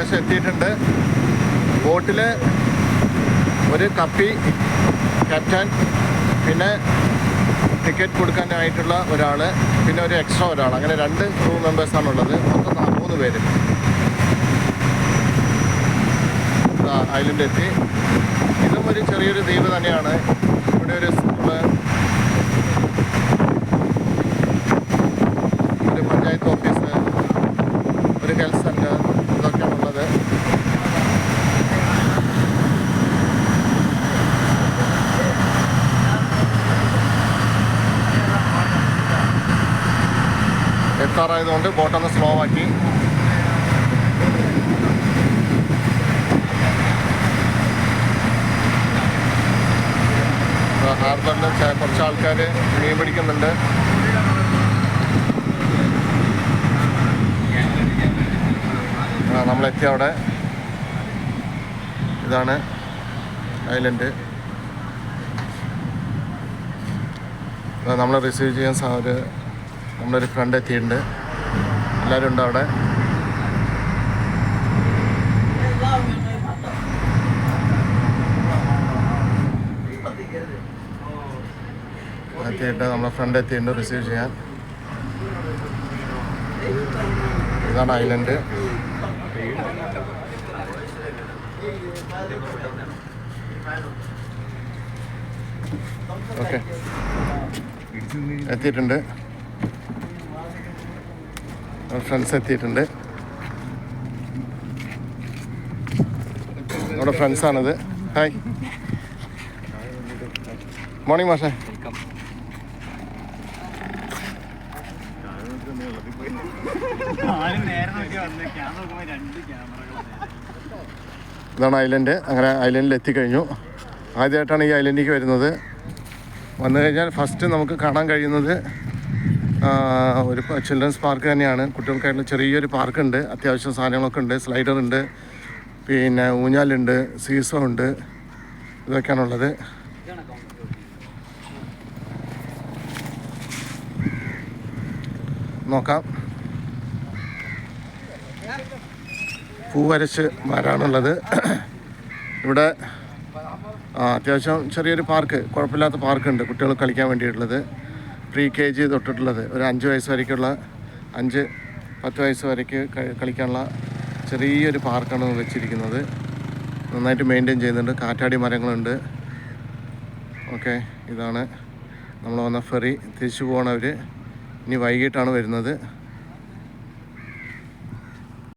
ഏകദേശം എത്തിയിട്ടുണ്ട്. ബോട്ടിൽ ഒരു കപ്പി, ക്യാപ്റ്റൻ, പിന്നെ ടിക്കറ്റ് കൊടുക്കാനായിട്ടുള്ള ഒരാൾ, പിന്നെ ഒരു എക്സ്ട്രാ ഒരാൾ, അങ്ങനെ 2 ക്രൂ മെമ്പേഴ്സാണുള്ളത്. മൊത്തം 3 പേര്. ഐലൻഡ് എത്തി. ഇതും ഒരു ചെറിയൊരു ദ്വീപ് തന്നെയാണ്. ഇവിടെ ഒരു സ്കൂള്, ഒരു പഞ്ചായത്ത് ഓഫീസ്, ഒരു ഹെൽത്ത് സെൻറ്റർ, ഇതൊക്കെയാണുള്ളത്. എത്താറായതുകൊണ്ട് ബോട്ടൊന്ന് സ്ലോ ആക്കി. ഹാർബറിൽ കുറച്ച് ആൾക്കാർ മീൻ പിടിക്കുന്നുണ്ട്. നമ്മളെത്തി അവിടെ. ഇതാണ് ഐലൻഡ്. നമ്മളെ റിസീവ് ചെയ്യാൻ നമ്മളൊരു ഫ്രണ്ട് എത്തിയിട്ടുണ്ട്. എല്ലാവരും ഉണ്ട് അവിടെ. എത്തിയിട്ട് നമ്മളെ ഫ്രണ്ട് എത്തിയിട്ടുണ്ട് റിസീവ് ചെയ്യാൻ. ഇതാണ് ഐലൻഡ്. ഓക്കെ, എത്തിയിട്ടുണ്ട്. ഫ്രണ്ട്സ് എത്തിയിട്ടുണ്ട്. നമ്മുടെ ഫ്രണ്ട്സാണിത്. ഹായ്, മോർണിംഗ് മാഷേ. ഇതാണ് ഐലൻഡ്. അങ്ങനെ ഐലൻഡിൽ എത്തിക്കഴിഞ്ഞു. ആദ്യമായിട്ടാണ് ഈ ഐലൻഡിലേക്ക് വരുന്നത്. വന്നു കഴിഞ്ഞാൽ ഫസ്റ്റ് നമുക്ക് കാണാൻ കഴിയുന്നത് ഒരു ചിൽഡ്രൻസ് പാർക്ക് തന്നെയാണ്. കുട്ടികൾക്കായിട്ടുള്ള ചെറിയൊരു പാർക്കുണ്ട്. അത്യാവശ്യം സാധനങ്ങളൊക്കെ ഉണ്ട്. സ്ലൈഡറുണ്ട്, പിന്നെ ഊഞ്ഞാലുണ്ട്, സീസോ ഉണ്ട്. ഇതൊക്കെയാണുള്ളത്. നോക്കാം. പൂവരച്ച് മരമാണുള്ളത് ഇവിടെ. അത്യാവശ്യം ചെറിയൊരു പാർക്ക്, കുഴപ്പമില്ലാത്ത പാർക്കുണ്ട് കുട്ടികൾ കളിക്കാൻ വേണ്ടിയിട്ടുള്ളത്. KG തൊട്ടിട്ടുള്ളത് ഒരു 5 വയസ്സ് വരയ്ക്കുള്ള, 5-10 വയസ്സ് വരയ്ക്ക് കളിക്കാനുള്ള ചെറിയൊരു പാർക്കാണ് വെച്ചിരിക്കുന്നത്. നന്നായിട്ട് മെയിൻറ്റെയിൻ ചെയ്യുന്നുണ്ട്. കാറ്റാടി മരങ്ങളുണ്ട്. ഓക്കെ, ഇതാണ് നമ്മൾ വന്ന ഫെറി. തിരിച്ചു പോകണവർ ഇനി വൈകിട്ടാണ് വരുന്നത്.